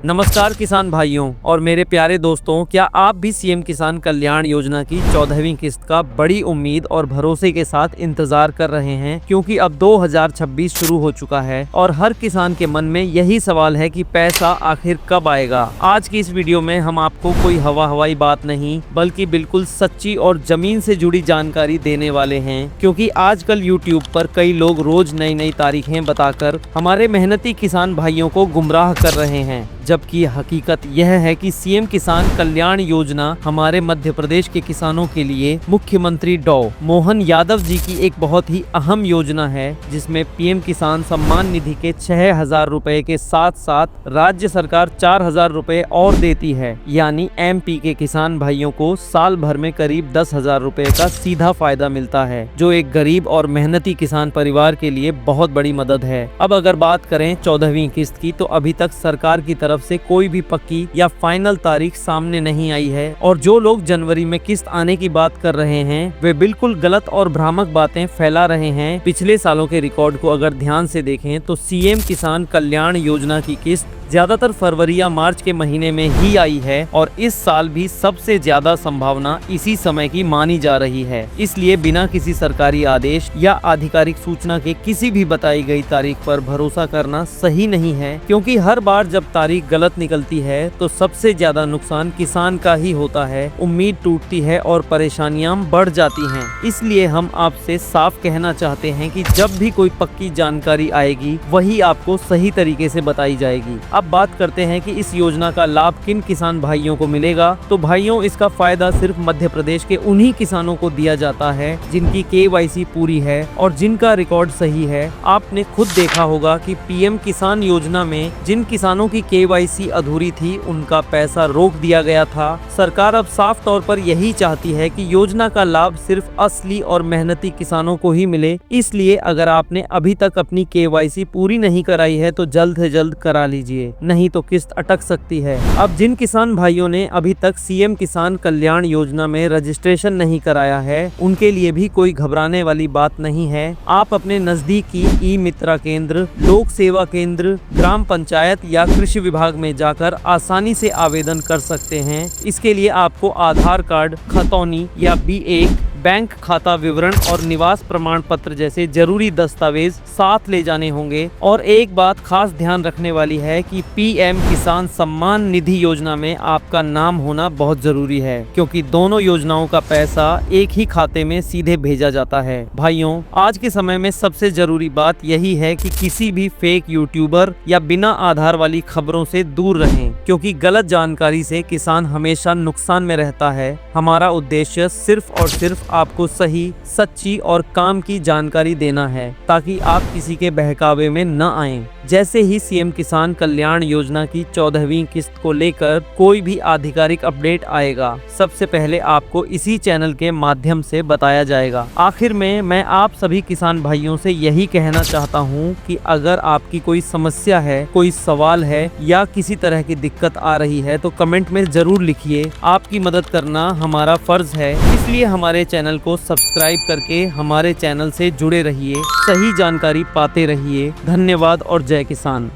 नमस्कार किसान भाइयों और मेरे प्यारे दोस्तों, क्या आप भी सीएम किसान कल्याण योजना की 14वीं किस्त का बड़ी उम्मीद और भरोसे के साथ इंतजार कर रहे हैं? क्योंकि अब 2026 शुरू हो चुका है और हर किसान के मन में यही सवाल है कि पैसा आखिर कब आएगा। आज की इस वीडियो में हम आपको कोई हवाई बात नहीं बल्कि बिल्कुल सच्ची और जमीन से जुड़ी जानकारी देने वाले हैं। क्योंकि आजकल यूट्यूब पर कई लोग रोज नई नई तारीखें बताकर हमारे मेहनती किसान भाइयों को गुमराह कर रहे हैं, जबकि हकीकत यह है कि सीएम किसान कल्याण योजना हमारे मध्य प्रदेश के किसानों के लिए मुख्यमंत्री डॉ मोहन यादव जी की एक बहुत ही अहम योजना है, जिसमें पीएम किसान सम्मान निधि के 6,000 रुपए के साथ साथ राज्य सरकार 4,000 रुपए और देती है। यानी एमपी के किसान भाइयों को साल भर में करीब 10,000 रुपए का सीधा फायदा मिलता है, जो एक गरीब और मेहनती किसान परिवार के लिए बहुत बड़ी मदद है। अब अगर बात करें 14वीं किस्त की, तो अभी तक सरकार की तरफ से कोई भी पक्की या फाइनल तारीख सामने नहीं आई है और जो लोग जनवरी में किस्त आने की बात कर रहे हैं वे बिल्कुल गलत और भ्रामक बातें फैला रहे हैं। पिछले सालों के रिकॉर्ड को अगर ध्यान से देखें तो सीएम किसान कल्याण योजना की किस्त ज्यादातर फरवरी या मार्च के महीने में ही आई है और इस साल भी सबसे ज्यादा संभावना इसी समय की मानी जा रही है। इसलिए बिना किसी सरकारी आदेश या आधिकारिक सूचना के किसी भी बताई गई तारीख पर भरोसा करना सही नहीं है, क्योंकि हर बार जब तारीख गलत निकलती है तो सबसे ज्यादा नुकसान किसान का ही होता है। उम्मीद टूटती है और परेशानियां बढ़ जाती हैं। इसलिए हम आपसे साफ कहना चाहते हैं कि जब भी कोई पक्की जानकारी आएगी वही आपको सही तरीके से बताई जाएगी। अब बात करते हैं कि इस योजना का लाभ किन किसान भाइयों को मिलेगा। तो भाइयों, इसका फायदा सिर्फ मध्य प्रदेश के उन्हीं किसानों को दिया जाता है जिनकी केवाईसी पूरी है और जिनका रिकॉर्ड सही है। आपने खुद देखा होगा कि पीएम किसान योजना में जिन किसानों की केवाईसी अधूरी थी उनका पैसा रोक दिया गया था। सरकार अब साफ तौर पर यही चाहती है कि योजना का लाभ सिर्फ असली और मेहनती किसानों को ही मिले। इसलिए अगर आपने अभी तक अपनी केवाईसी पूरी नहीं कराई है तो जल्द से जल्द करा लीजिए, नहीं तो किस्त अटक सकती है। अब जिन किसान भाइयों ने अभी तक सीएम किसान कल्याण योजना में रजिस्ट्रेशन नहीं कराया है उनके लिए भी कोई घबराने वाली बात नहीं है। आप अपने नजदीकी ई मित्रा केंद्र, लोक सेवा केंद्र, ग्राम पंचायत या कृषि विभाग में जाकर आसानी से आवेदन कर सकते हैं। इसके लिए आपको आधार कार्ड, खतौनी या B1, बैंक खाता विवरण और निवास प्रमाण पत्र जैसे जरूरी दस्तावेज साथ ले जाने होंगे। और एक बात खास ध्यान रखने वाली है कि पीएम किसान सम्मान निधि योजना में आपका नाम होना बहुत जरूरी है, क्योंकि दोनों योजनाओं का पैसा एक ही खाते में सीधे भेजा जाता है। भाइयों, आज के समय में सबसे जरूरी बात यही है कि किसी भी फेक यूट्यूबर या बिना आधार वाली खबरों से दूर रहें, क्योंकि गलत जानकारी से किसान हमेशा नुकसान में रहता है। हमारा उद्देश्य सिर्फ और सिर्फ आपको सही, सच्ची और काम की जानकारी देना है, ताकि आप किसी के बहकावे में न आएं। जैसे ही सीएम किसान कल्याण योजना की 14वीं किस्त को लेकर कोई भी आधिकारिक अपडेट आएगा, सबसे पहले आपको इसी चैनल के माध्यम से बताया जाएगा। आखिर में मैं आप सभी किसान भाइयों से यही कहना चाहता हूं कि अगर आपकी कोई समस्या है, कोई सवाल है या किसी तरह की दिक्कत आ रही है तो कमेंट में जरूर लिखिए। आपकी मदद करना हमारा फर्ज है, इसलिए हमारे चैनल को सब्सक्राइब करके हमारे चैनल से जुड़े रहिए, सही जानकारी पाते रहिए। धन्यवाद और जय किसान।